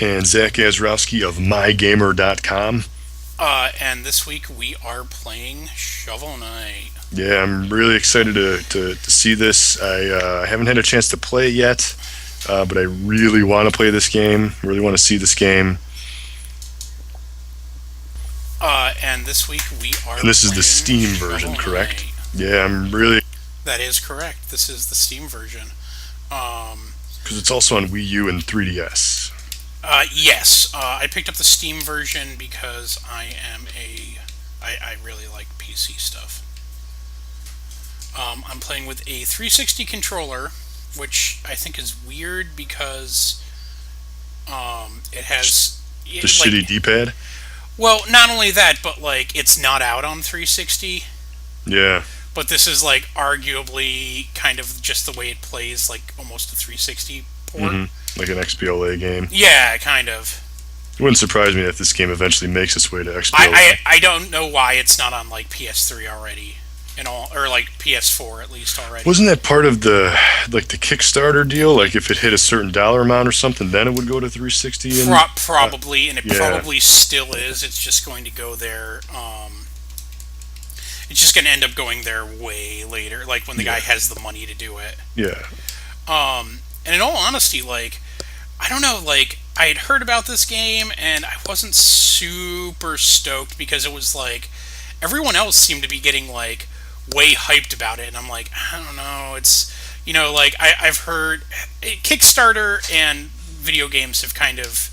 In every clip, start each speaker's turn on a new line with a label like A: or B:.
A: And Zach Azrowski of Mygamer.com.
B: And this week we are playing Shovel Knight.
A: Yeah, I'm really excited to see this. I haven't had a chance to play it yet, but I really want to play this game. Really want to see this game.
B: And this week we are
A: And this is
B: playing
A: the Steam
B: Shovel
A: version, correct?
B: Knight.
A: Yeah, I'm really
B: That is correct. This is the Steam version.
A: because it's also on Wii U and 3DS.
B: Yes, I picked up the Steam version because I really like PC stuff. I'm playing with a 360 controller, which I think is weird because it has
A: The shitty D-pad.
B: well, not only that, but like it's not out on 360.
A: Yeah.
B: But this is like arguably kind of just the way it plays, like almost a 360 port.
A: Like an XBLA game.
B: Yeah, kind of.
A: It wouldn't surprise me if this game eventually makes its way to XBLA.
B: I don't know why it's not on like PS3 already, or like PS4 at least already.
A: Wasn't that part of the Kickstarter deal? Like if it hit a certain dollar amount or something, then it would go to 360. And,
B: Probably, and it
A: yeah.
B: probably still is. It's just going to go there. It's just going to end up going there way later, like when the guy has the money to do it.
A: Yeah.
B: And in all honesty, like, I don't know, like, I had heard about this game and I wasn't super stoked because it was like everyone else seemed to be getting like way hyped about it, and I'm like, I don't know, it's, like I've heard Kickstarter and video games have kind of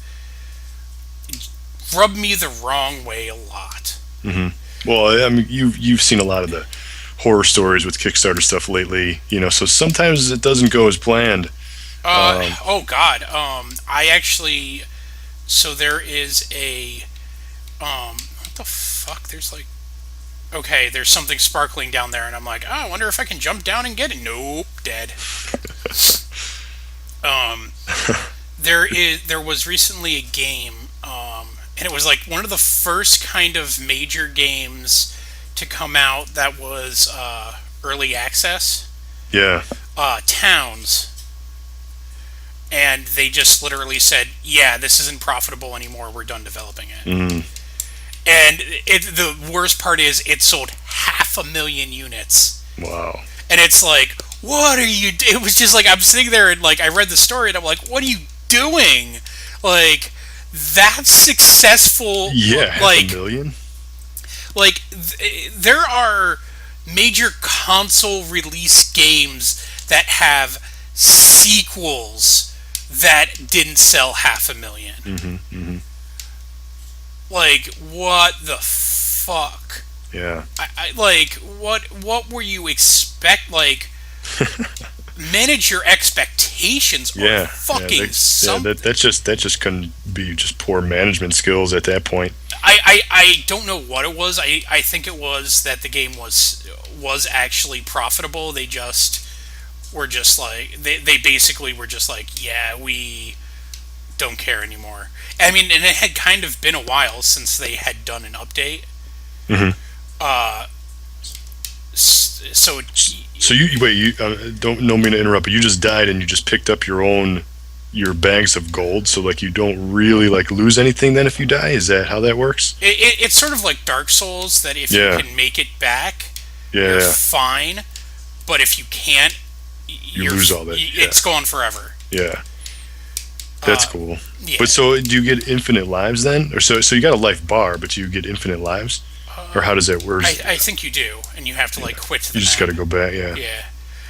B: rubbed me the wrong way a lot.
A: Well, I mean, you've seen a lot of the horror stories with Kickstarter stuff lately, so sometimes it doesn't go as planned.
B: Oh God. I actually. So there is a. What the fuck? There's like. Okay, there's something sparkling down there, and I'm like, I wonder if I can jump down and get it. Nope, dead. There was recently a game, and it was like one of the first kind of major games to come out that was early access.
A: Yeah.
B: Towns. And they just literally said, yeah, this isn't profitable anymore, we're done developing it. And the worst part is it sold 500,000 units.
A: Wow.
B: And it's like, what are you it was just like, I'm sitting there and like I read the story and I'm like, what are you doing? Like, that's successful.
A: Yeah,
B: like
A: 500,000.
B: like there are major console release games that have sequels that didn't sell 500,000. Like, what the fuck?
A: Yeah.
B: I like, what were you expect? Like, manage your expectations or fucking something.
A: That just couldn't be just poor management skills at that point.
B: I don't know what it was. I think it was that the game was actually profitable. They just were just like they basically were just like, yeah, we don't care anymore. I mean, and it had kind of been a while since they had done an update. So
A: you wait. You don't mean to interrupt, but you just died and you just picked up your bags of gold. So like you don't really like lose anything then if you die. Is that how that works?
B: it's sort of like Dark Souls, that if you can make it back, you're fine. But if you can't,
A: you lose all that.
B: It's gone forever.
A: Yeah. That's cool.
B: Yeah.
A: But so do you get infinite lives then? Or so you got a life bar, but you get infinite lives? Or how does that work?
B: I think you do, and you have to like quit to the
A: You just
B: map.
A: got to go back, yeah.
B: Yeah.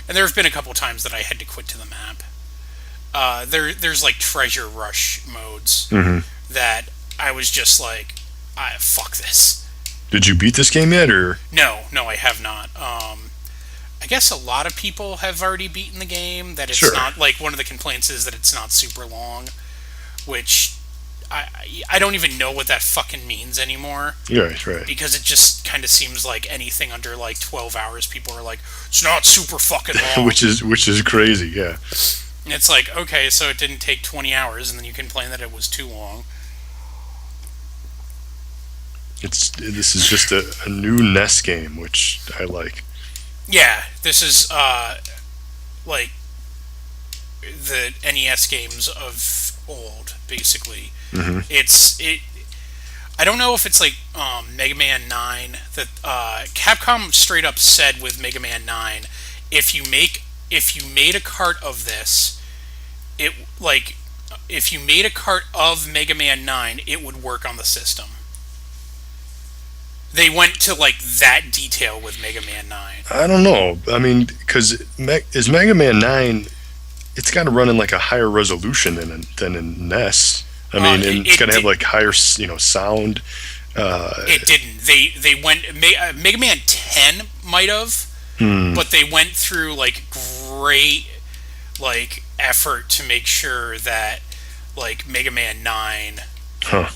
B: And there have been a couple times that I had to quit to the map. There's like treasure rush modes that I was just like, fuck this.
A: Did you beat this game yet, or?
B: No, I have not. I guess a lot of people have already beaten the game. That it's not, like, one of the complaints is that it's not super long, which I don't even know what that fucking means anymore.
A: Yeah, right.
B: Because it just kind of seems like anything under like 12 hours, people are like, it's not super fucking long.
A: which is crazy, yeah.
B: And it's like, okay, so it didn't take 20 hours, and then you complain that it was too long.
A: This is just a new NES game, which I like.
B: Yeah, this is like the NES games of old. Basically,
A: Hmm.
B: it. I don't know if it's like Mega Man 9 that Capcom straight up said with Mega Man 9, if you made a cart of this, it like if you made a cart of Mega Man 9, it would work on the system. They went to like that detail with Mega Man 9.
A: I don't know. I mean, because is Mega Man 9? It's got to run in like a higher resolution than in NES. I mean,
B: It,
A: and it's got
B: it
A: to have
B: did
A: like higher, sound.
B: it didn't. They went Mega Man 10 might have,
A: Hmm.
B: but they went through like great like effort to make sure that like Mega Man 9
A: Huh.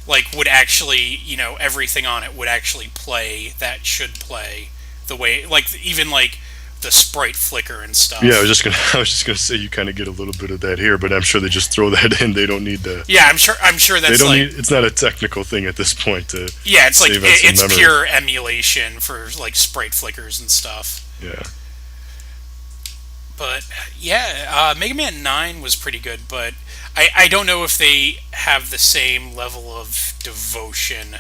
B: like would actually, everything on it would actually play that should play the way, like even like the sprite flicker and
A: Yeah, I was
B: stuff.
A: just gonna I was just gonna say you kind of get a little bit of that here, but I'm sure they just throw that in. They don't need to.
B: Yeah, I'm sure
A: They
B: that's
A: don't
B: like,
A: need. It's not a technical thing at this point to
B: yeah, it's like
A: save on some
B: it's
A: memory.
B: pure emulation for like sprite flickers and stuff.
A: Yeah.
B: But yeah, Mega Man 9 was pretty good, but I don't know if they have the same level of devotion.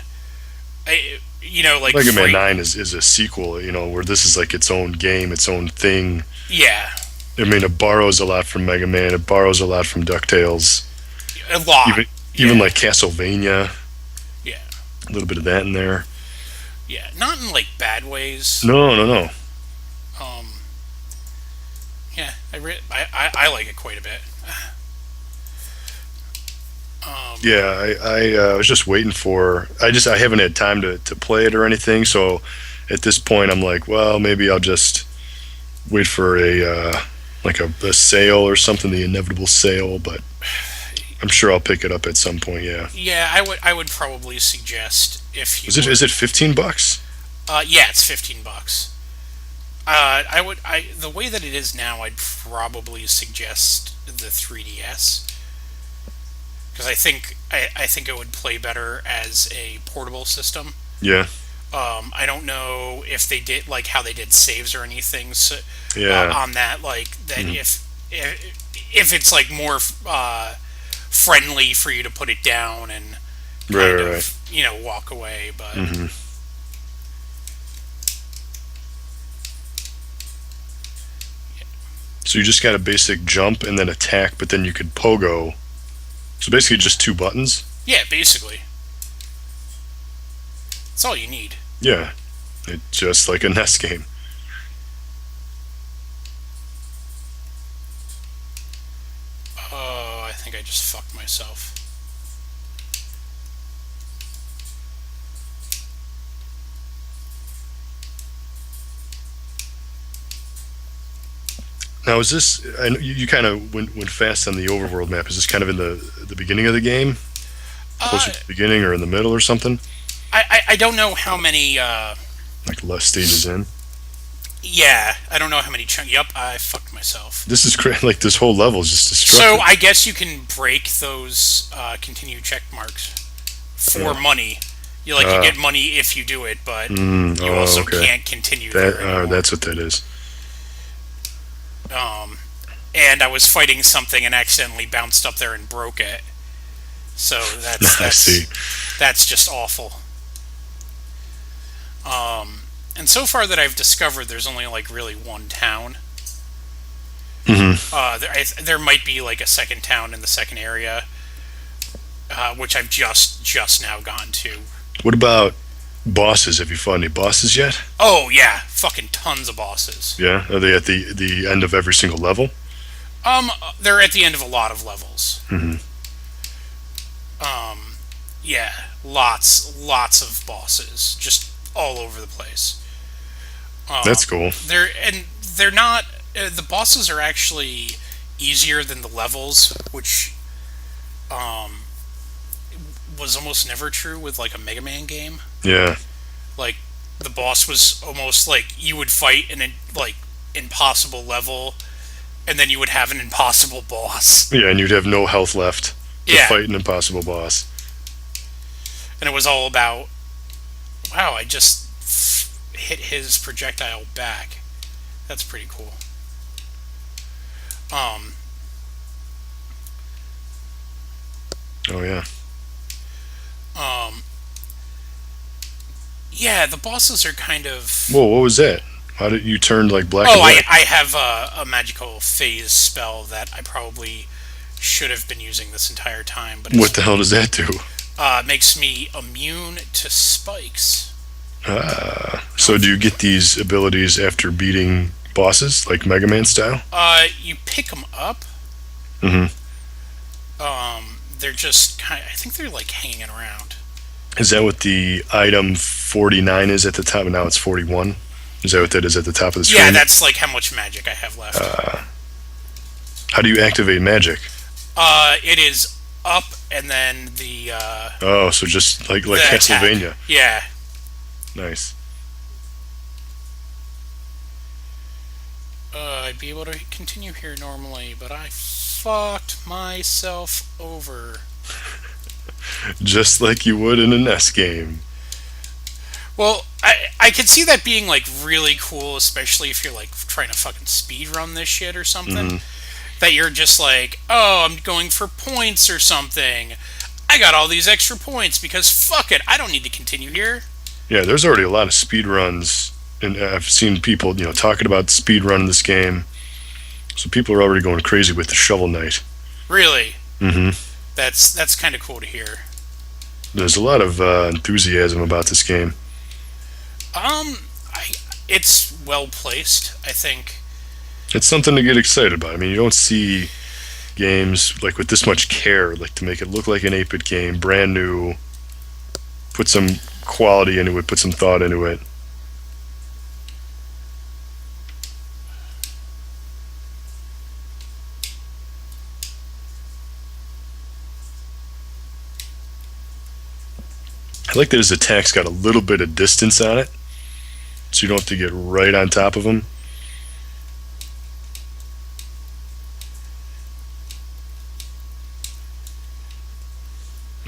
B: Like
A: Mega Man
B: Frank.
A: 9 is a sequel, where this is like its own game, its own thing.
B: Yeah,
A: I mean, it borrows a lot from Mega Man. It borrows a lot from DuckTales.
B: a lot.
A: Even
B: Yeah,
A: like Castlevania,
B: yeah,
A: a little bit of that in there.
B: yeah. Not in like bad ways.
A: No, no, no.
B: Um, yeah, I like it quite a bit. Um,
A: Yeah, I was just waiting for. I haven't had time to play it or anything. So at this point, I'm like, well, maybe I'll just wait for a sale or something, the inevitable sale. But I'm sure I'll pick it up at some point. Yeah.
B: yeah, I would probably suggest if you
A: Is
B: were.
A: it $15?
B: Yeah, it's $15. The way that it is now, I'd probably suggest the 3DS because I think it would play better as a portable system.
A: Yeah.
B: I don't know if they did like how they did saves or anything so,
A: Yeah.
B: on that. Like that
A: Hmm.
B: if it's like more friendly for you to put it down and
A: Right.
B: kind
A: Right. Right.
B: of walk away. But
A: Hmm. So you just got a basic jump and then attack, but then you could pogo. So basically, just two buttons.
B: yeah, basically that's all you need.
A: Yeah. It's just like a NES game.
B: Oh, I think I just fucked myself.
A: Now, is this? I know you kind of went fast on the overworld map. Is this kind of in the beginning of the game,
B: Uh,
A: closer to the beginning, or in the middle, or something?
B: I don't know how many.
A: Like less stages in.
B: Yeah, I don't know how many chunks. Yup, I fucked myself.
A: This is great. Like this whole level is just
B: So
A: destructive.
B: I guess you can break those continue check marks for
A: Yeah.
B: money. You
A: Uh,
B: get money if you do it, but you
A: oh,
B: also
A: okay.
B: can't continue there anymore.
A: That's what that is.
B: Um, and I was fighting something and accidentally bounced up there and broke it. So that's
A: I see.
B: that's just awful. And so far that I've discovered, there's only like really one town.
A: Hmm.
B: There might be like a second town in the second area, which I've just now gotten to.
A: What about bosses? Have you fought any bosses yet?
B: Oh yeah, fucking tons of bosses.
A: Yeah. Are they at the end of every single level?
B: They're at the end of a lot of levels.
A: Hmm.
B: Yeah, lots of bosses, just all over the place.
A: That's cool.
B: They're not. The bosses are actually easier than the levels, which um, was almost never true with like a Mega Man game.
A: Yeah.
B: Like the boss was almost like you would fight an like impossible level, and then you would have an impossible boss.
A: Yeah, and you'd have no health left to
B: Yeah,
A: fight an impossible boss.
B: and it was all about, wow, I just hit his projectile back. That's pretty cool. Um,
A: Oh yeah.
B: Um, yeah, the bosses are kind of.
A: Whoa, what was that? How did you turn like black
B: Oh,
A: and white?
B: I have a magical phase spell that I probably should have been using this entire time, but
A: What
B: it's
A: the hell does that do?
B: makes me immune to spikes. I
A: So
B: don't.
A: do you get these abilities after beating bosses, like Mega Man style?
B: You pick them up.
A: Hmm.
B: They're just kind. I think they're like hanging around.
A: Is that what the item 49 is at the top? And now it's 41. Is that what that is at the top of the
B: Yeah,
A: screen?
B: that's like how much magic I have left.
A: How do you activate magic?
B: It is up and then the
A: Oh, so just like
B: the attack.
A: Castlevania.
B: Yeah.
A: Nice.
B: I'd be able to continue here normally, but I fucked myself over.
A: Just like you would in a NES game.
B: Well, I could see that being like really cool, especially if you're like trying to fucking speed run this shit or something.
A: Hmm.
B: That you're just like, oh, I'm going for points or something. I got all these extra points because fuck it, I don't need to continue here.
A: Yeah, there's already a lot of speed runs, and I've seen people, talking about speed running this game. So people are already going crazy with the Shovel Knight.
B: Really,
A: Hmm.
B: that's kind of cool to hear.
A: There's a lot of enthusiasm about this game.
B: Um, I it's well placed. I think.
A: It's something to get excited about. I mean, you don't see games like with this much care, like to make it look like an 8-bit game, brand new, put some quality into it, put some thought into it. I like that his attack's got a little bit of distance on it, so you don't have to get right on top of him.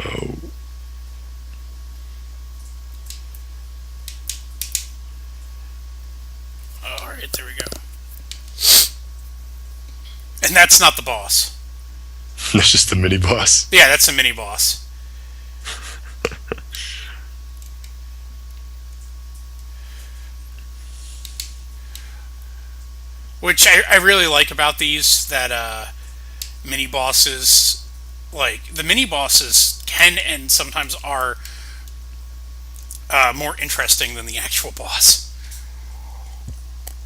A: Oh,
B: All right, there we go. And that's not the boss.
A: that's just the mini boss.
B: Yeah, that's a mini boss. Which I really like about these that mini bosses, like the mini bosses, can and sometimes are more interesting than the actual boss.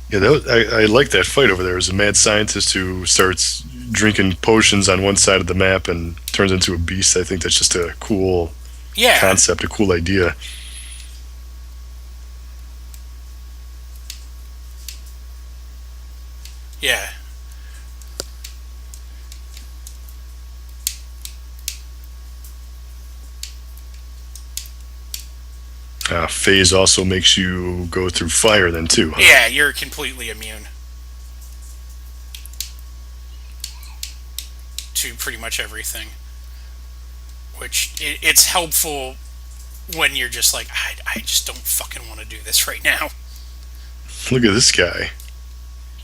A: Yeah, I like that fight over there. There's a mad scientist who starts drinking potions on one side of the map and turns into a beast. I think that's just a cool
B: Yeah,
A: concept, a cool idea.
B: yeah.
A: Phase also makes you go through fire then too, huh?
B: Yeah, you're completely immune to pretty much everything. Which it's helpful when you're just like, I just don't fucking want to do this right now.
A: Look at this guy.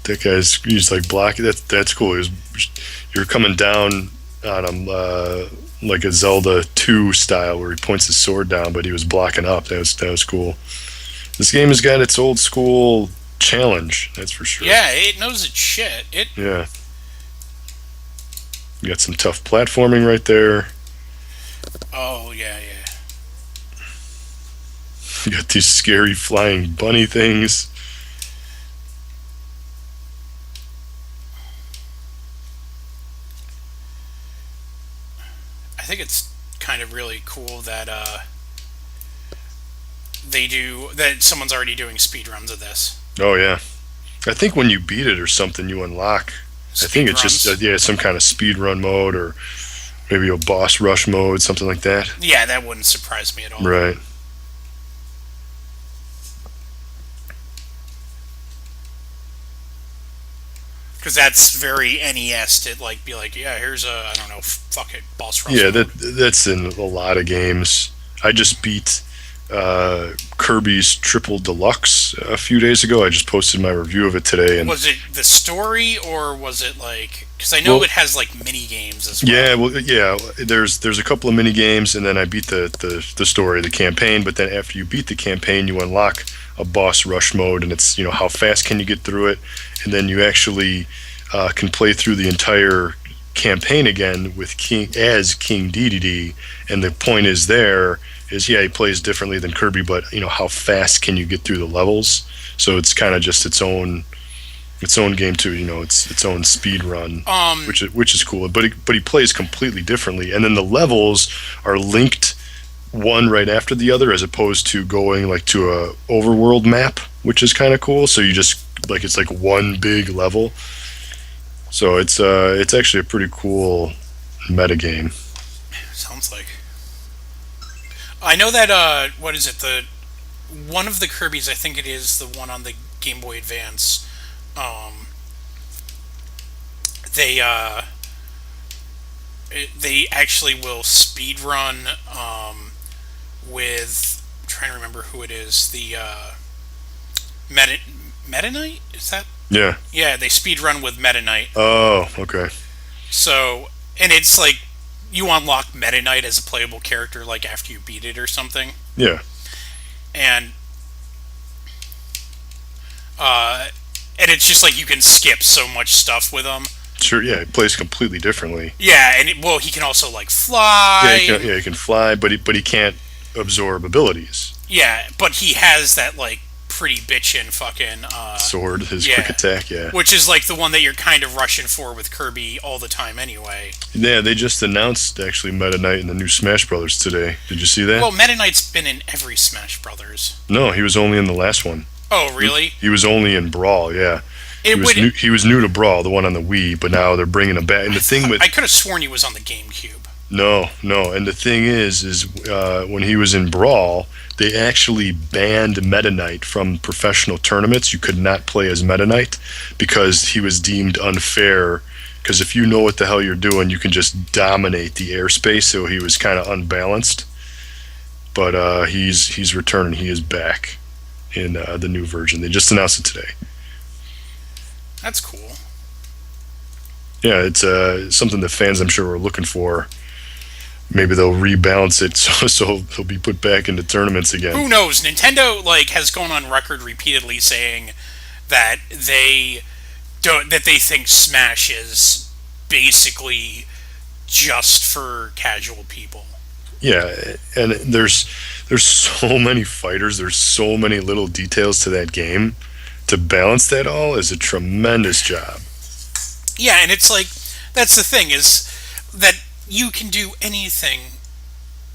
A: That guy's he's like blocking. That's cool. You're coming down on him like a Zelda 2 style where he points his sword down, but he was blocking up. That was cool. This game has got its old school challenge. That's for sure.
B: Yeah, it knows its shit. It.
A: Yeah, you got some tough platforming right there.
B: Oh yeah, yeah.
A: You got these scary flying bunny things.
B: I think it's kind of really cool that they do that. Someone's already doing speed runs of this.
A: Oh yeah, I think when you beat it or something, you unlock. I think
B: Speed
A: it's just
B: runs.
A: yeah, some kind of speed run mode or maybe a boss rush mode, something like that.
B: Yeah, that wouldn't surprise me at all.
A: Right.
B: Because that's very NES to like be like, yeah, here's a I don't know, fuck it, boss rush
A: Yeah,
B: mode.
A: that's in a lot of games. I just beat Kirby's Triple Deluxe a few days ago. I just posted my review of it today, and
B: Was it the story, or was it like? Because I know
A: well,
B: it has like mini games as well.
A: yeah. There's a couple of mini games, and then I beat the story, the campaign. But then after you beat the campaign, you unlock a boss rush mode, and it's how fast can you get through it, and then you actually can play through the entire campaign again with King Dedede, and the point is there is he plays differently than Kirby, but how fast can you get through the levels? So it's kind of just its own game too. It's its own speed run,
B: Um,
A: which is cool. But he plays completely differently, and then the levels are linked one right after the other, as opposed to going like to a overworld map, which is kind of cool. So you just it's like one big level. So it's actually a pretty cool meta game.
B: sounds like. I know that what is it? The one of the Kirby's, I think it is the one on the Game Boy Advance. Um, they they actually will speed run with. I'm trying to remember who it is. The Meta Meta Knight, is that?
A: Yeah.
B: Yeah, they speed run with Meta Knight.
A: Oh, okay.
B: So, and it's like you unlock Meta Knight as a playable character like after you beat it or something.
A: Yeah.
B: And uh and it's just like you can skip so much stuff with him.
A: Sure. Yeah. It plays completely differently.
B: Yeah, and well, he can also like
A: Yeah.
B: fly.
A: He can fly, but he can't absorb abilities.
B: Yeah, but he has that like pretty bitchin' fucking
A: Sword, his quick
B: yeah,
A: attack. Yeah.
B: which is like the one that you're kind of rushing for with Kirby all the time anyway.
A: Yeah. They just announced actually Meta Knight in the new Smash Brothers today. Did you see that?
B: Well, Meta Knight's been in every Smash Brothers.
A: No, he was only in the last one.
B: Oh, really?
A: He was only in Brawl. Yeah.
B: It would.
A: He was new to Brawl, the one on the Wii, but now they're bringing him back. And the thing with
B: I could have sworn he was on the GameCube.
A: no, and the thing is when he was in Brawl, they actually banned Meta Knight from professional tournaments. You could not play as Meta Knight because he was deemed unfair. Because if you know what the hell you're doing, you can just dominate the airspace. So he was kind of unbalanced. But he's returning. He is back in the new version. They just announced it today.
B: That's cool.
A: Yeah, it's something that fans I'm sure were looking for. Maybe they'll rebalance it so he'll be put back into tournaments again.
B: Who knows? Nintendo like has gone on record repeatedly saying that they think Smash is basically just for casual people.
A: Yeah, and there's so many fighters. There's so many little details to that game. To balance that all is a tremendous job.
B: Yeah, and it's like that's the thing is that you can do anything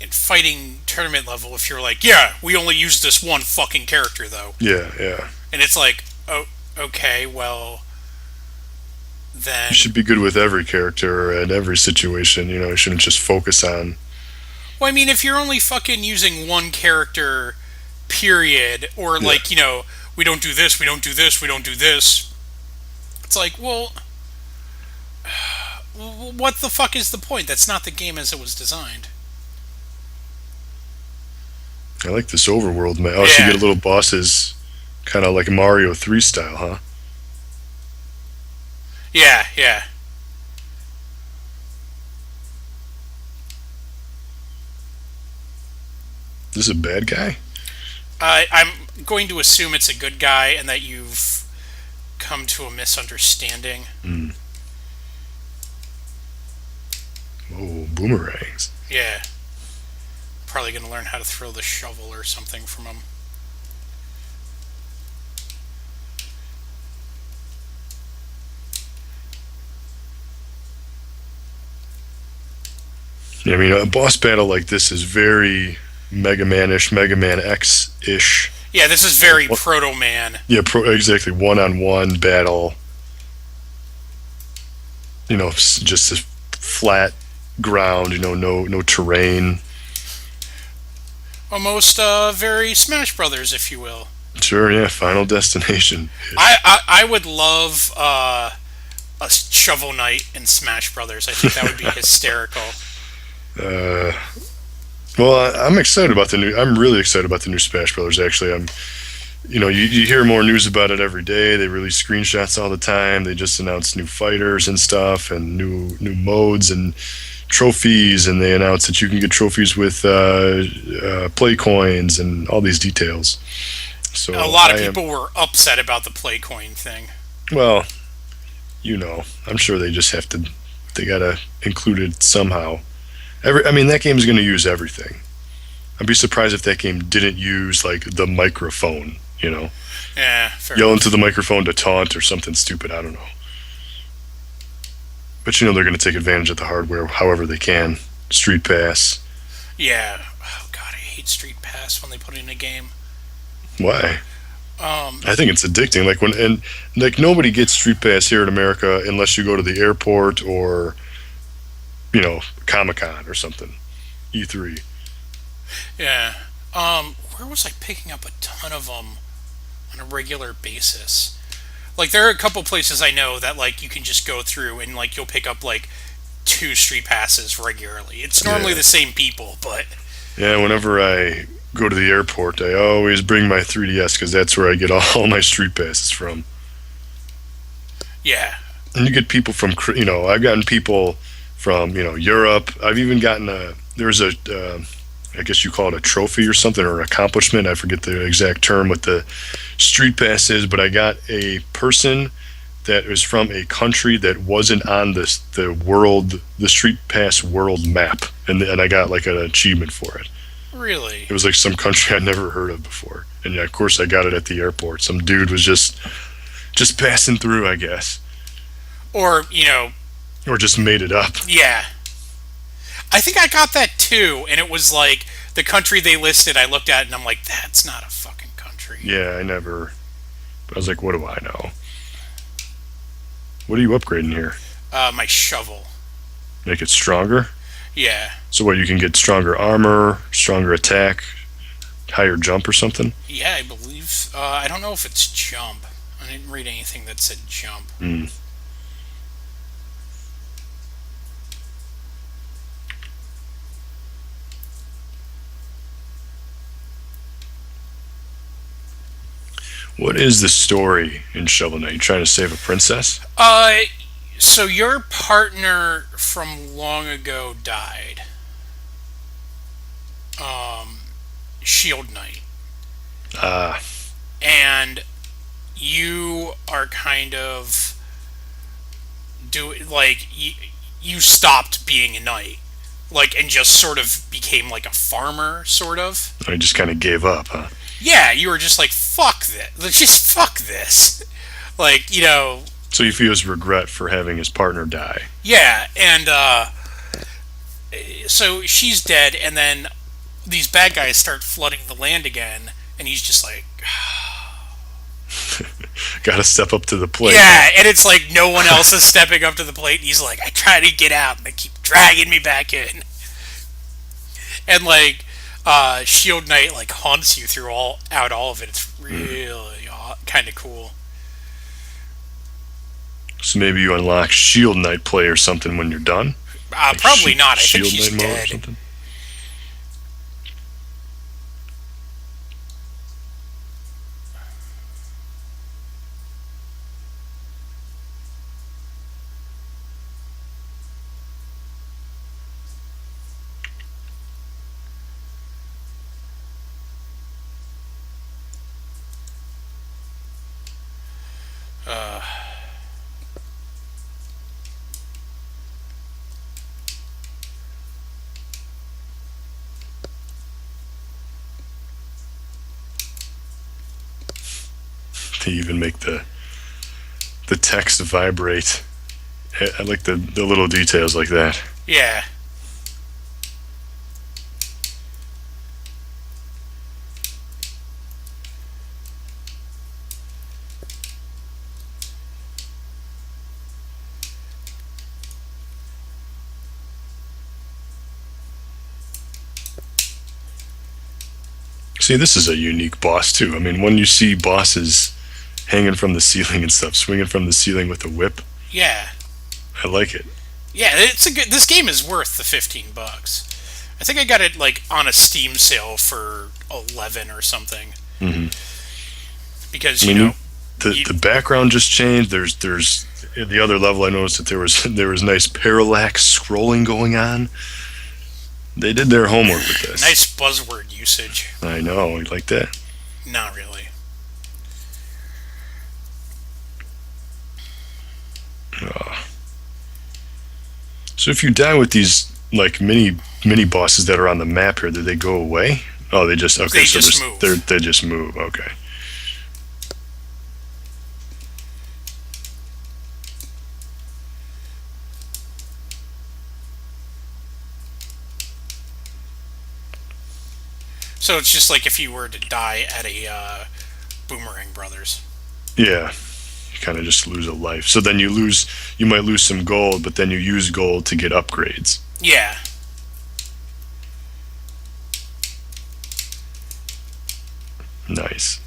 B: in fighting tournament level if you're like, yeah, we only use this one fucking character though.
A: Yeah, yeah.
B: And it's like, oh, okay, well, then
A: You should be good with every character and every situation. You shouldn't just focus on.
B: well, I mean, if you're only fucking using one character, period, or
A: Yeah,
B: like, we don't do this, we don't do this, we don't do this, it's like, well, what the fuck is the point? That's not the game as it was designed.
A: I like this overworld man. Oh, so you
B: Yeah,
A: get little bosses, kind of like Mario 3 style, huh?
B: yeah, yeah.
A: This is a bad guy.
B: I'm going to assume it's a good guy and that you've come to a misunderstanding.
A: Mm. Oh, boomerangs.
B: Yeah, probably going to learn how to throw the shovel or something from him.
A: Yeah, I mean, a boss battle like this is very Mega Man-ish, Mega Man X-ish.
B: Yeah, this is very Proto Man.
A: Yeah, exactly. One-on-one battle. Just a flat ground. No terrain.
B: Almost very Smash Brothers, if you will.
A: Sure, yeah. Final Destination.
B: I would love a Shovel Knight in Smash Brothers. I think that would be hysterical.
A: Uh, Well, I'm excited about the new. I'm really excited about the new Smash Brothers. Actually, you hear more news about it every day. They release screenshots all the time. They just announced new fighters and stuff, and new modes and trophies. And they announced that you can get trophies with play coins and all these details.
B: A
A: So
B: lot
A: I
B: of
A: am
B: people were upset about the play coin thing.
A: well. I'm sure they just have to. They gotta include it somehow. I mean, that game is going to use everything. I'd be surprised if that game didn't use like the microphone.
B: Yeah, fair
A: Yell into
B: enough.
A: the microphone to taunt or something stupid. I don't know. But they're going to take advantage of the hardware however they can. Street Pass.
B: Yeah. Oh god, I hate Street Pass when they put it in a game.
A: Why?
B: Um,
A: I think it's addicting. Like nobody gets Street Pass here in America unless you go to the airport or Comic Con or something. E3.
B: yeah. Where was I picking up a ton of them on a regular basis? Like there are a couple places I know that like you can just go through and like you'll pick up like two street passes regularly. It's normally
A: Yeah.
B: the same people, but
A: Yeah. Whenever I go to the airport, I always bring my 3DS because that's where I get all my Street Passes from.
B: yeah.
A: And you get people from I've gotten people from Europe. I've even gotten there's a I guess you call it a trophy or something or an accomplishment. I forget the exact term what the street pass is, but I got a person that was from a country that wasn't on the street pass world map, and I got like an achievement for it.
B: Really?
A: It was like some country I'd never heard of before, and yeah, of course I got it at the airport. Some dude was just passing through, I guess,
B: Or,
A: or just made it up.
B: yeah. I think I got that too, and it was like the country they listed. I looked at it and I'm like, that's not a fucking country.
A: Yeah, I was like, what do I know? What are you upgrading here?
B: My shovel.
A: Make it stronger?
B: Yeah.
A: So what, you can get stronger armor, stronger attack, higher jump or something?
B: Yeah, I believe. I don't know if it's jump. I didn't read anything that said jump.
A: Mm. What is the story in Shovel Knight? You trying to save a princess?
B: Uh, so your partner from long ago died. Um, Shield Knight,
A: Ah,
B: and you are kind of you stopped being a knight, like, and just sort of became like a farmer, sort of.
A: I just kind of gave up, huh?
B: Yeah, you were just like fuck this, like, just fuck this, like
A: So he feels regret for having his partner die.
B: yeah, and so she's dead, and then these bad guys start flooding the land again, and he's just like,
A: Got to step up to the plate.
B: yeah, and it's like no one else is stepping up to the plate, and he's like, I try to get out, and they keep dragging me back in, and like, Shield Knight like haunts you through all of it. It's really kind of cool.
A: So maybe you unlock Shield Knight play or something when you're done. Like
B: Probably not. I think
A: Shield
B: she's
A: Knight mode or
B: dead.
A: something.
B: Uh,
A: They even make the text vibrate. I like the little details like that.
B: yeah.
A: See, this is a unique boss too. I mean, when you see bosses hanging from the ceiling and stuff, swinging from the ceiling with a whip,
B: Yeah.
A: I like it.
B: Yeah, it's a good. This game is worth the $15. I think I got it like on a Steam sale for 11 or something.
A: Hmm.
B: Because
A: I
B: you
A: mean,
B: know, you,
A: the background just changed. There's at the other level. I noticed that there was nice parallax scrolling going on. They did their homework with this.
B: nice buzzword usage.
A: I know, you like that.
B: Not really.
A: Uh, so if you die with these like mini bosses that are on the map here, do they go away? Oh, they just okay.
B: They
A: So
B: just move.
A: they just move. Okay.
B: So it's just like if you were to die at a Boomerang Brothers.
A: Yeah. You kind of just lose a life. So then you might lose some gold, but then you use gold to get upgrades.
B: Yeah.
A: Nice.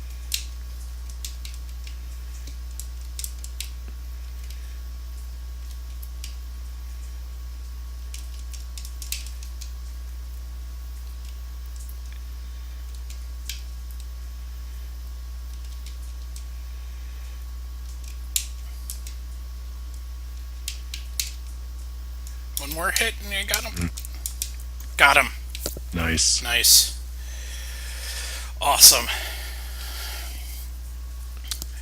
B: One more hit and you got him. Got him.
A: Nice.
B: Nice. Awesome.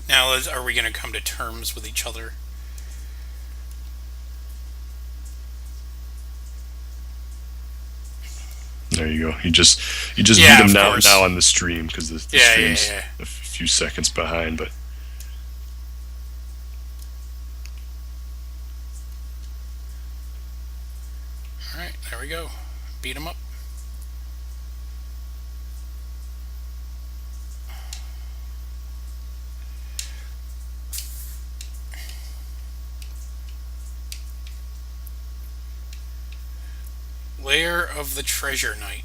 B: Now, are we going to come to terms with each other?
A: There you go. You just beat
B: Yeah,
A: him
B: of
A: now
B: course.
A: on the stream because the
B: Yeah, yeah,
A: stream's
B: yeah.
A: a few seconds behind. But
B: All right, there we go. Beat him up. Lair of the Treasure Knight.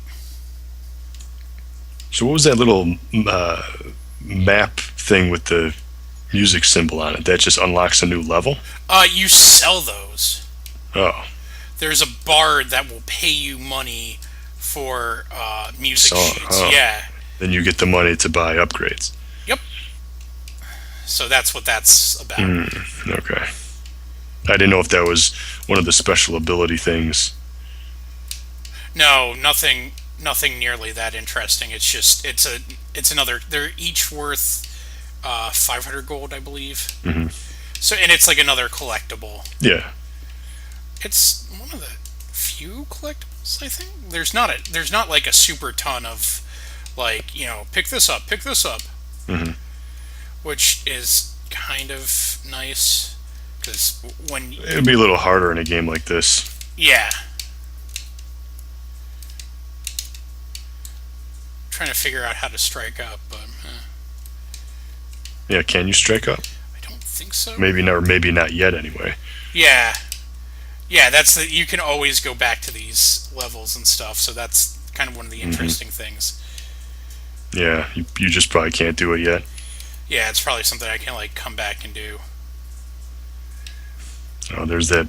A: so what was that little map thing with the music symbol on it? That just unlocks a new level.
B: You sell those.
A: Oh,
B: There's a bard that will pay you money for music
A: so
B: sheets.
A: oh,
B: Yeah.
A: then you get the money to buy upgrades.
B: Yep. So that's what that's about.
A: Okay. I didn't know if that was one of the special ability things.
B: No, nothing nearly that interesting. It's just it's another. They're each worth 500 gold, I believe.
A: Hmm.
B: So and it's like another collectible.
A: Yeah.
B: It's one of the few collectibles I think. There's not like a super ton of like pick this up, pick this up,
A: Hmm.
B: which is kind of nice because when
A: It'd be a little harder in a game like this.
B: yeah. Trying to figure out how to strike up, but
A: Yeah. Can you strike up?
B: I don't think so.
A: Maybe not. Or maybe not yet. Anyway.
B: Yeah, yeah. That's the you can always go back to these levels and stuff. So that's kind of one of the
A: Hmm.
B: interesting things.
A: Yeah. You just probably can't do it yet.
B: Yeah, it's probably something I can like come back and do.
A: Oh, there's that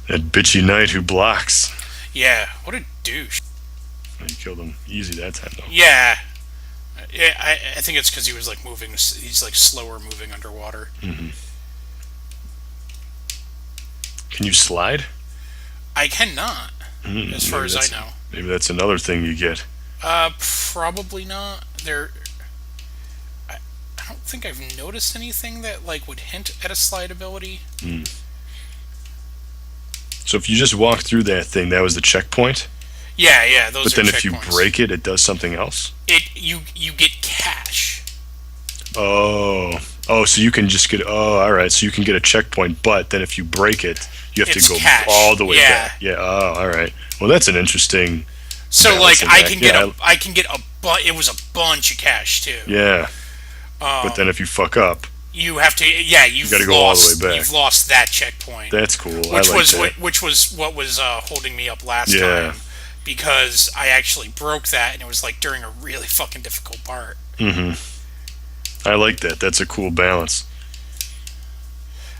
A: bitchy knight who blocks.
B: Yeah, what a douche.
A: Oh, you killed him easy that time though.
B: Yeah, yeah. I think it's because he was like moving. He's like slower moving underwater.
A: Hmm. Can you slide?
B: I cannot, as far as I know.
A: Maybe that's another thing you get.
B: Probably not. I don't think I've noticed anything that like would hint at a slide ability.
A: Mm. So if you just walk through that thing, that was the checkpoint.
B: Yeah, yeah. Those
A: But
B: are
A: then if you
B: checkpoints.
A: break it, it does something else.
B: You get cash.
A: Oh, so you can just get. Oh, all right. So you can get a checkpoint, but then if you break it, you have
B: It's
A: to go
B: cash.
A: all the way
B: Yeah.
A: back. Yeah. Oh, all right. Well, that's an interesting.
B: So like
A: balancing
B: I
A: act.
B: can get
A: Yeah,
B: I can get it was a bunch of cash too.
A: Yeah. But then if you fuck up,
B: You have to you've
A: gotta go all the
B: lost
A: way back.
B: you've lost that checkpoint.
A: that's cool. I
B: which
A: like
B: was
A: that.
B: which was what was holding me up last
A: Yeah.
B: time because I actually broke that and it was like during a really fucking difficult part.
A: Hmm. I like that. That's a cool balance.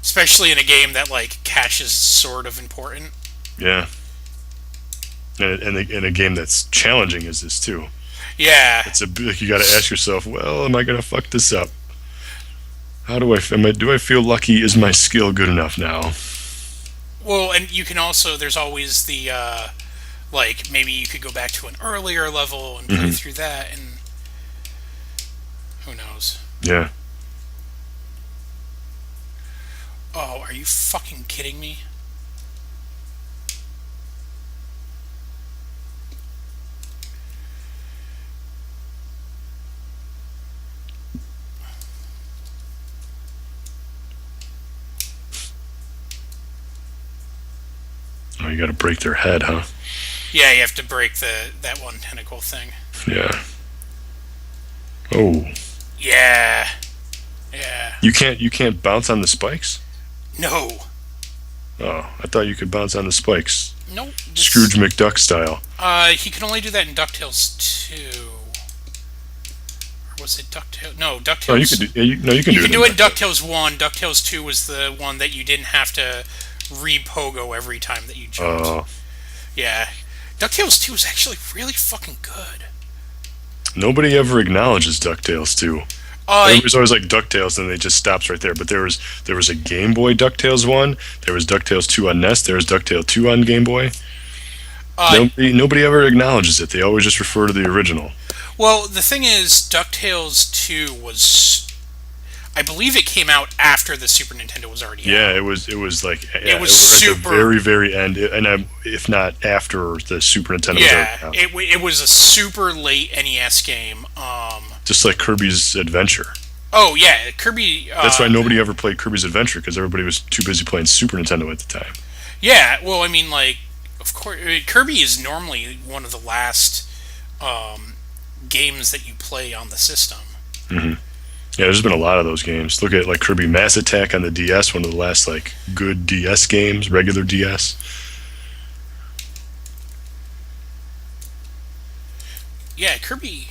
B: Especially in a game that like cash is sort of important.
A: Yeah. and a game that's challenging as this too.
B: Yeah.
A: It's a like you got to ask yourself, well, am I gonna fuck this up? How do I am I do I feel lucky? Is my skill good enough now?
B: Well, and you can also there's always the like maybe you could go back to an earlier level and play
A: Hmm.
B: through that, and who knows?
A: Yeah.
B: Oh, are you fucking kidding me?
A: Oh, you got to break their head, huh?
B: Yeah, you have to break the that one tentacle thing.
A: Yeah. Oh,
B: Yeah. Yeah.
A: you can't bounce on the spikes.
B: No.
A: Oh, I thought you could bounce on the spikes,
B: Nope.
A: Scrooge
B: This.
A: McDuck style.
B: He can only do that in Ducktales 2. Or was it Ducktales? No,
A: Oh, you could
B: Ducktales.
A: do. Yeah, no, you can
B: You
A: do
B: can
A: it in
B: do it in
A: DuckTales.
B: Ducktales 1. Ducktales 2 was the one that you didn't have to re-pogo every time that you jumped.
A: Uh,
B: Yeah. DuckTales 2 is actually really fucking good.
A: Nobody ever acknowledges DuckTales too.
B: Uh,
A: Everybody's always like DuckTales, and it just stops right there. But there was a Game Boy DuckTales one. There was DuckTales 2 on NES. There was DuckTales 2 on Game Boy.
B: uh,
A: Nobody ever acknowledges it. They always just refer to the original.
B: well, the thing is, DuckTales 2 was. I believe it came out after the Super Nintendo was already
A: Yeah,
B: out.
A: it was like
B: It
A: yeah,
B: was
A: it was at the
B: super.
A: very end, and if not after the Super Nintendo was already
B: Yeah,
A: out.
B: it was a super late NES game.
A: Just like Kirby's Adventure.
B: Oh yeah, Kirby.
A: That's why nobody ever played Kirby's Adventure because everybody was too busy playing Super Nintendo at the time.
B: Yeah, well, I mean, like, of course, Kirby is normally one of the last um, games that you play on the system.
A: Hmm. Yeah, there's been a lot of those games. Look at like Kirby Mass Attack on the DS, one of the last like good DS games, regular DS.
B: Yeah, Kirby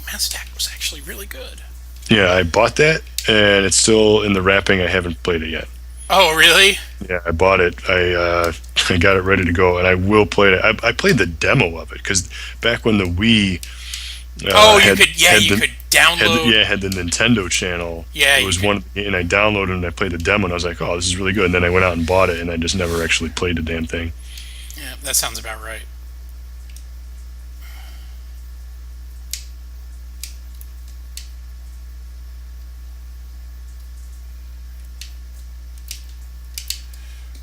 B: Mass Attack was actually really good.
A: Yeah, I bought that, and it's still in the wrapping. I haven't played it yet.
B: Oh, really?
A: Yeah, I bought it. I got it ready to go, and I will play it. I played the demo of it because back when the Wii
B: Oh, you
A: had
B: could. Yeah,
A: had
B: you
A: the
B: could download.
A: had the Nintendo channel.
B: Yeah,
A: It
B: you
A: was
B: could.
A: one, and I downloaded it and I played the demo, and I was like, "Oh, this is really good." And then I went out and bought it, and I just never actually played the damn thing.
B: Yeah, that sounds about right.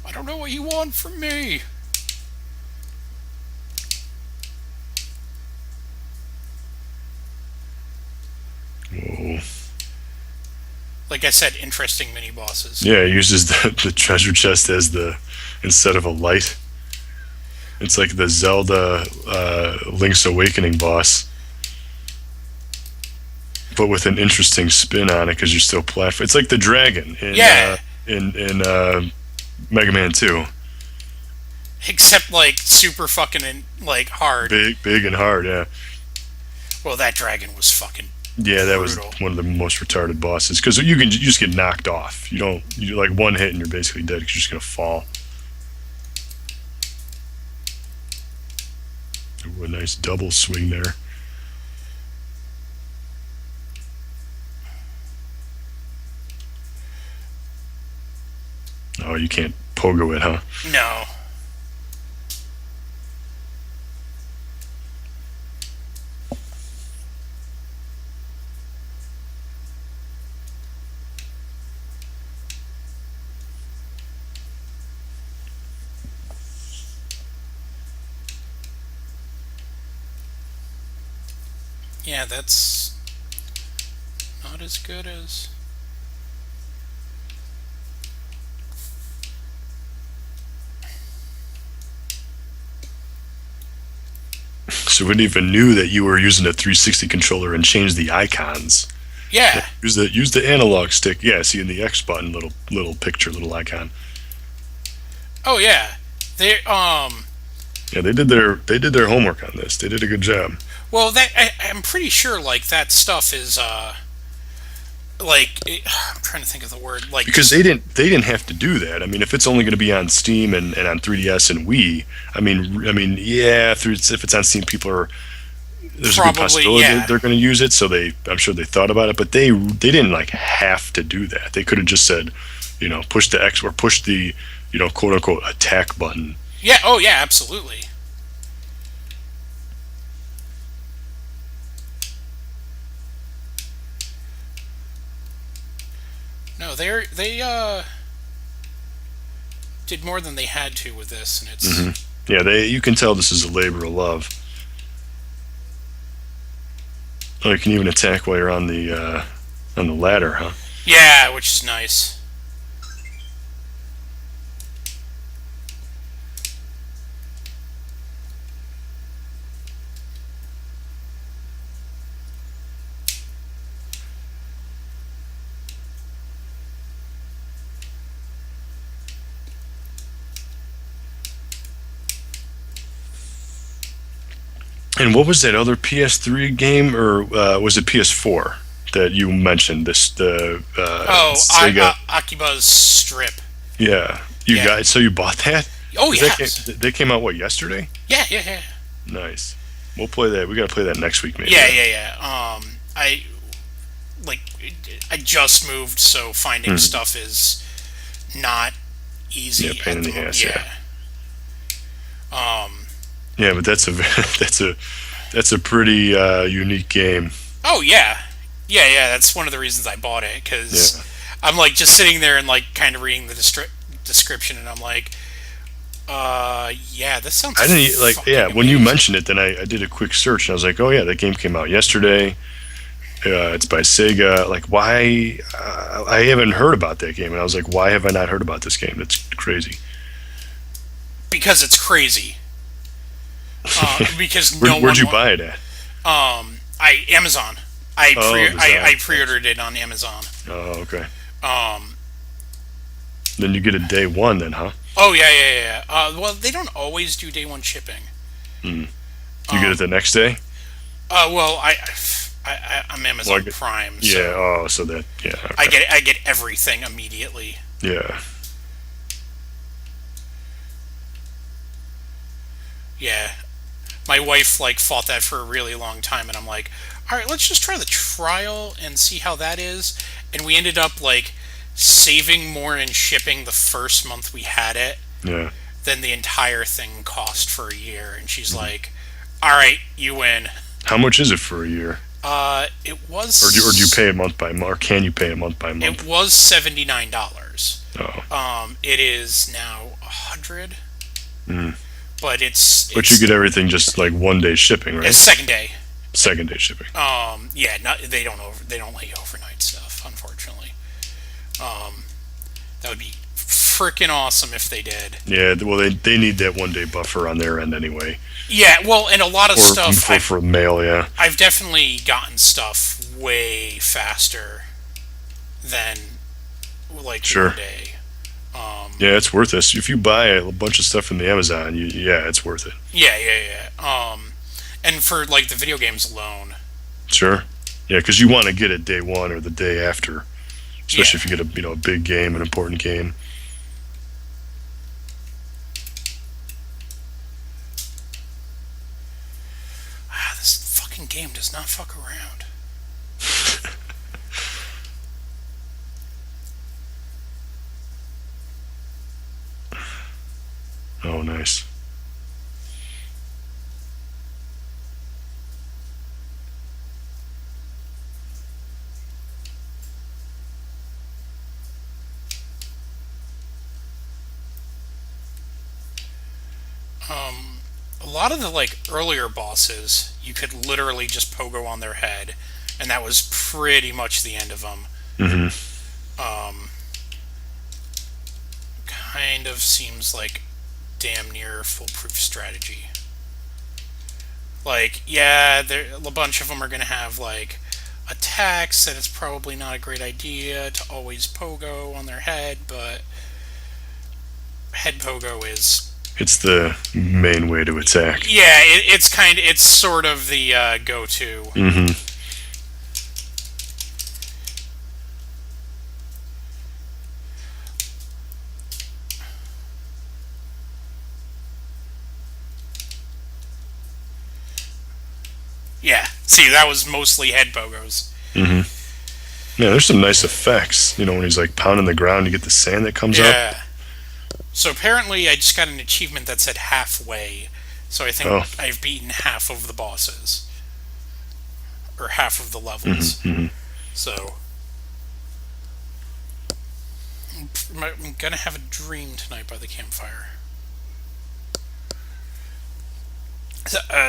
B: I don't know what you want from me.
A: Whoa.
B: Like I said, interesting mini bosses.
A: Yeah, it uses the treasure chest as the instead of a light. It's like the Zelda Link's Awakening boss, but with an interesting spin on it because you're still platform. It's like the dragon
B: Yeah,
A: in Mega Man 2.
B: except like super fucking like hard.
A: Big and hard. Yeah,
B: Well, that dragon was fucking
A: yeah, that was
B: brutal.
A: one of the most retarded bosses because you just get knocked off. You like one hit and you're basically dead because you're just gonna fall. Ooh, a nice double swing there. Oh, you can't pogo it, huh?
B: No. Yeah, that's not as good as.
A: So we even knew that you were using a 360 controller and changed the icons.
B: Yeah.
A: Use the analog stick. Yeah, see in the X button, little picture, little icon.
B: Oh yeah. They
A: Yeah, they did their homework on this. They did a good job.
B: Well, that I'm pretty sure like that stuff is I'm trying to think of the word. Like
A: because
B: just
A: they didn't have to do that. I mean, if it's only going to be on Steam and on 3DS and Wii, I mean, yeah, if it's on Steam, people are there's a good
B: probably,
A: possibility
B: yeah,
A: they're going to use it. So I'm sure they thought about it, but they didn't like have to do that. They could have just said, push the X or push the quote unquote attack button.
B: yeah. Oh yeah, absolutely. No, they did more than they had to with this, and it's
A: Hmm. Yeah, you can tell this is a labor of love. Oh, you can even attack while you're on the ladder, huh?
B: yeah, which is nice.
A: And what was that other PS3 game, or was it PS4 that you mentioned? The
B: Oh,
A: Sega.
B: Akiba's Strip.
A: Yeah, you
B: Yeah.
A: guys. So you bought that?
B: Oh
A: Because
B: yes.
A: they came out what, yesterday?
B: Yeah, yeah, yeah.
A: Nice. We'll play that. We got to play that next week, maybe.
B: Yeah,
A: Then.
B: yeah, yeah. I like I just moved, so finding
A: Mhm.
B: stuff is not
A: Yeah,
B: easy
A: pain
B: at
A: in
B: the
A: the
B: moment.
A: ass. Yeah.
B: Yeah. Um.
A: Yeah, but that's a that's a that's a pretty unique game.
B: Oh yeah. Yeah, yeah. That's one of the reasons I bought it because
A: Yeah.
B: I'm like just sitting there and like kind of reading the description, and I'm like, yeah, this sounds
A: I didn't like. Yeah,
B: fucking
A: when you
B: amazing.
A: mentioned it, then I did a quick search and I was like, oh yeah, that game came out yesterday. It's by Sega. Like, why? I haven't heard about that game, and I was like, why have I not heard about this game? That's crazy.
B: Because it's crazy. Because no
A: Where'd
B: one.
A: you buy it at?
B: I Amazon.
A: Oh,
B: I
A: Amazon.
B: pre-ordered it on Amazon.
A: Oh, okay.
B: Um.
A: Then you get a day one, then, huh?
B: Oh yeah, yeah, yeah. Well, they don't always do day one shipping.
A: Mm. You get it
B: Um.
A: the next day.
B: Well, I'm
A: Well,
B: Amazon Prime,
A: yeah.
B: so
A: Oh, so that. Yeah. Okay.
B: I get everything immediately.
A: Yeah.
B: Yeah. My wife like fought that for a really long time, and I'm like, all right, let's just try the trial and see how that is. And we ended up like saving more in shipping the first month we had it
A: Yeah.
B: than the entire thing cost for a year. And she's
A: Mhm.
B: like, all right, you win.
A: How much is it for a year?
B: It
A: Or do you
B: was
A: pay a month by month? Or can you pay a month by
B: it
A: month?
B: was $79.
A: Oh.
B: It is now 100,
A: Mm.
B: but
A: But you
B: it's
A: get everything just like one day shipping,
B: a
A: right?
B: second day.
A: Second day shipping.
B: Yeah, not they don't let you overnight stuff, unfortunately. Um, that would be freaking awesome if they did.
A: Yeah. Well, they need that one day buffer on their end anyway,
B: Yeah, well, and a lot of
A: or
B: stuff
A: for mail. Yeah.
B: I've definitely gotten stuff way faster than like
A: Sure.
B: one day.
A: Yeah, it's worth it. If you buy a bunch of stuff from the Amazon, yeah, it's worth it.
B: Yeah, yeah, yeah. And for like the video games alone,
A: Sure. Yeah, because you want to get it day one or the day after,
B: yeah.
A: especially if you get a big game, an important game.
B: This fucking game does not fuck around.
A: Oh, nice.
B: A lot of the like earlier bosses, you could literally just pogo on their head, and that was pretty much the end of them.
A: Hmm.
B: Um, Kind of seems like damn near foolproof strategy. Like, yeah, a bunch of them are gonna have like attacks that it's probably not a great idea to always pogo on their head, but head pogo is
A: It's the main way to attack.
B: yeah, it's sort of the go-to.
A: Hmm.
B: Yeah. See, that was mostly head pogos.
A: Hmm. Yeah, there's some nice effects. When he's like pounding the ground, you get the sand that comes up.
B: Yeah. So apparently, I just got an achievement that said halfway. So I think
A: Oh,
B: I've beaten half of the bosses or half of the
A: hmm,
B: levels.
A: hmm.
B: So I'm gonna have a dream tonight by the campfire.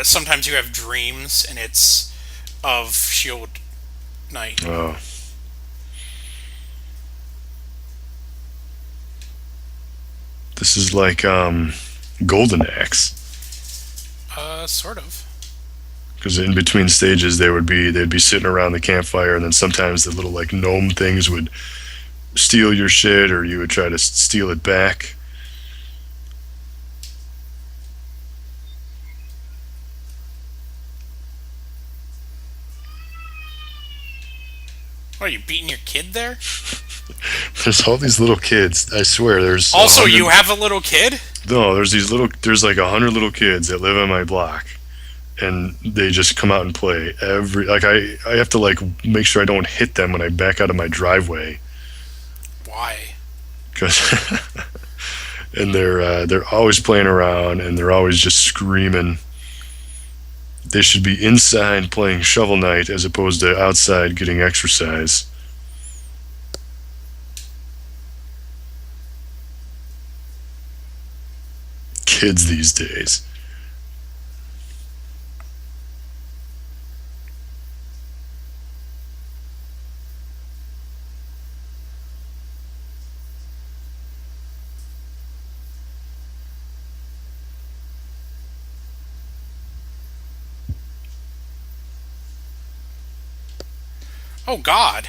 B: Sometimes you have dreams, and it's of Shield Knight.
A: Oh, this is like Golden Axe.
B: Sort of.
A: Because in between stages they'd be sitting around the campfire, and then sometimes the little like gnome things would steal your shit, or you would try to steal it back.
B: What, are you beating your kid there?
A: There's all these little kids. I swear, there's a
B: Also, you
A: hundred.
B: have a little kid?
A: No, there's these little. There's like 100 little kids that live on my block, and they just come out and play every. Like I have to like make sure I don't hit them when I back out of my driveway,
B: Why?
A: because and they're always playing around, and they're always just screaming. They should be inside playing Shovel Knight as opposed to outside getting exercise. Kids these days.
B: Oh, God.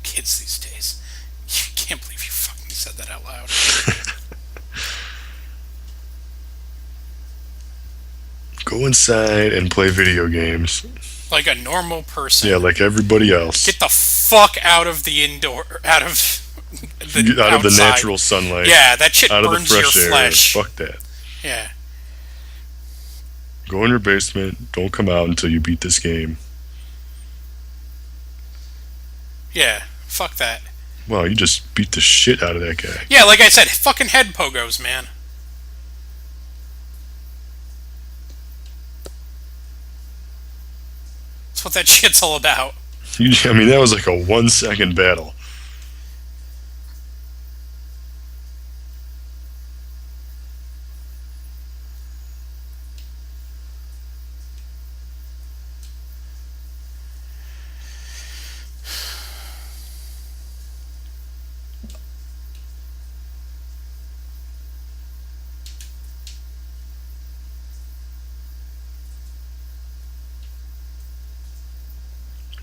B: Kids these days. You can't believe you fucking said that out loud.
A: Go inside and play video games.
B: Like a normal
A: Yeah,
B: person.
A: like everybody else.
B: Get the fuck out of the indoor. Out of the
A: Get out of the
B: outside.
A: natural sunlight.
B: Yeah, that shit
A: Out of the
B: burns your
A: fresh air.
B: flesh.
A: Fuck that.
B: Yeah.
A: Go in your basement. Don't come out until you beat this game.
B: Yeah. Fuck that.
A: Wow, you just beat the shit out of that guy.
B: Yeah, like I said, fucking head pogos, man. That's what that shit's all about.
A: I mean, that was like a 1 second battle.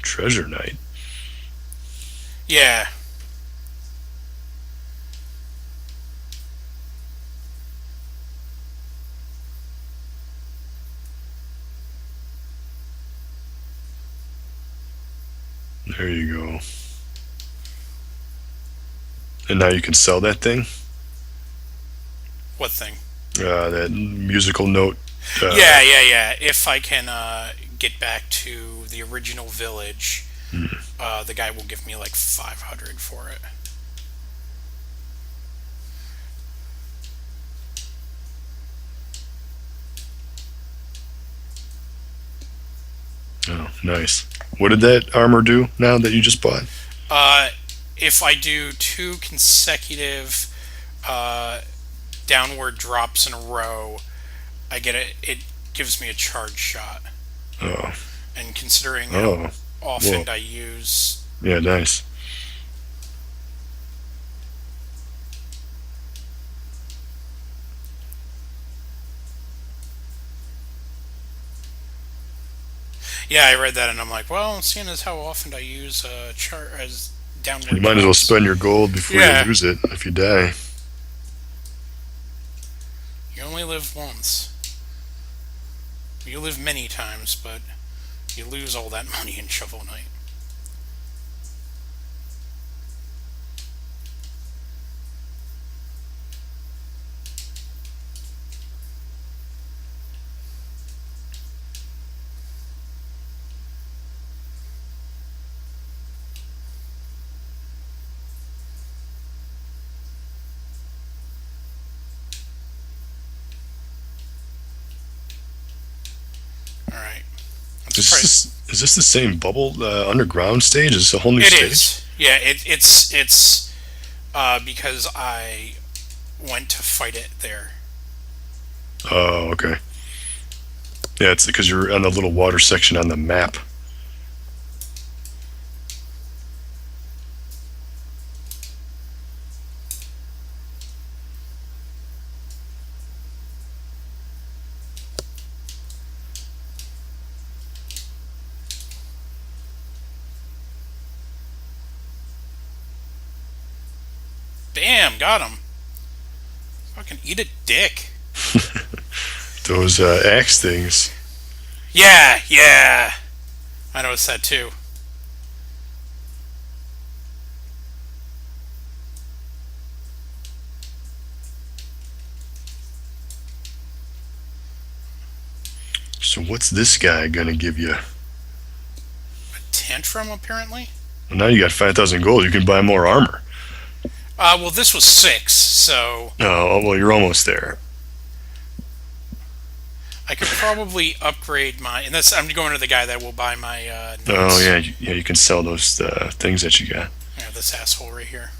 A: Treasure Knight.
B: Yeah.
A: There you go. And now you can sell that thing.
B: What thing?
A: That musical note.
B: Yeah. If I can get back to the original village, the guy will give me like 500 for it.
A: Oh, nice. What did that armor do now that you just bought?
B: Uh, if I do two consecutive uh, downward drops in a row, I get it. It gives me a charge shot.
A: Oh,
B: And considering how
A: oh, whoa.
B: often I use,
A: Yeah, nice.
B: yeah, I read that and I'm like, well, seeing as how often I use as
A: You
B: downward
A: might as well
B: drops,
A: spend your gold before you
B: yeah,
A: lose it if you die.
B: you only live once. You live many times, but you lose all that money in Shovel Knight.
A: Is this the same bubble underground stage? Is this a whole new
B: It
A: stage?
B: is. Yeah, it's because I went to fight it there.
A: Oh, okay. Yeah, it's because you're on the little water section on the map.
B: Bam, got him. Fucking eat a dick.
A: Those axe things.
B: Yeah, yeah. I noticed that too.
A: So what's this guy gonna give you?
B: Tantrum, apparently.
A: Well, now you got 5,000 gold. You can buy more armor.
B: Well, this was 6, so
A: Oh, well, you're almost there.
B: I could probably upgrade my. And that's I'm going to the guy that will buy my
A: Oh
B: notes.
A: yeah, yeah. You can sell those things that you got.
B: Yeah, this asshole right here.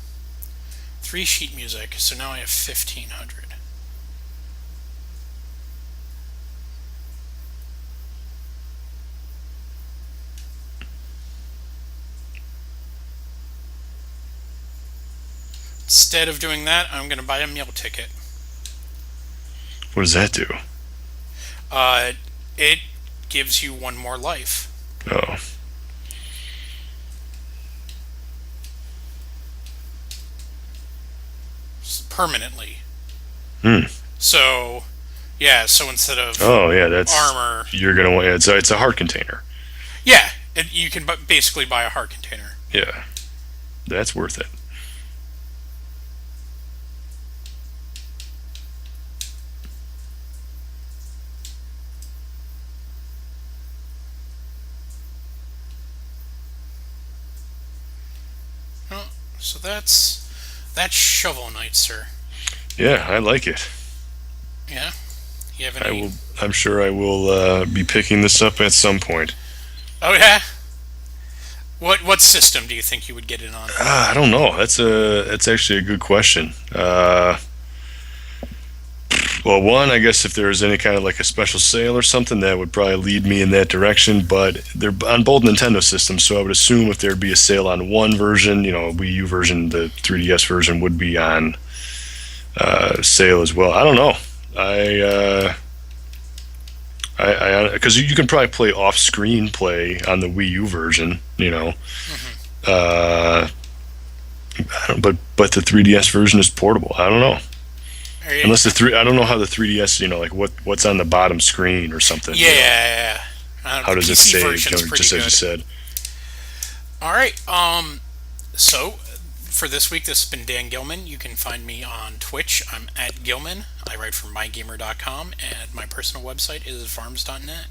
B: 3 sheet music. So now I have 1,500. Instead of doing that, I'm going to buy a meal ticket.
A: What does that do?
B: Uh, it gives you one more life
A: Oh,
B: permanently.
A: hmm.
B: So, yeah. So instead of
A: Oh yeah. That's
B: armor,
A: you're gonna want. It's a heart container.
B: yeah, you can basically buy a heart container.
A: Yeah, that's worth it.
B: Oh, so that's Shovel Knight, sir.
A: Yeah, I like it.
B: Yeah. You have
A: I
B: any?
A: will. I'm sure I will be picking this up at some point.
B: Oh yeah. What system do you think you would get it on?
A: I don't know. That's actually a good question. Well, one, I guess if there was any kind of like a special sale or something, that would probably lead me in that direction. But they're on both Nintendo systems, so I would assume if there'd be a sale on one version, Wii U version, the 3DS version would be on sale as well. I don't know. Because you can probably play off-screen play on the Wii U version,
B: Hmm.
A: Uh, but the 3DS version is portable. I don't know. Unless I don't know how the 3DS, like what's on the bottom screen or something.
B: Yeah, yeah, yeah.
A: How
B: The
A: does it
B: PC
A: save?
B: version's pretty
A: Just as you
B: good.
A: said.
B: All right. So for this week, this has been Dan Gilman. You can find me on Twitch. I'm at Gilman. I write for Mygamer.com, and my personal website is farms.net.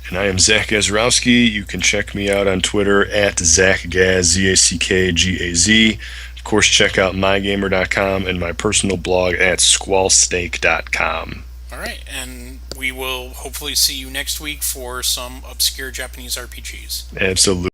A: And I am Zach Gazrowski. You can check me out on Twitter at ZachGaz, ZACKGAZ. Of course, check out mygamer.com and my personal blog at squallsteak.com.
B: All right, and we will hopefully see you next week for some obscure Japanese RPGs.
A: Absolutely.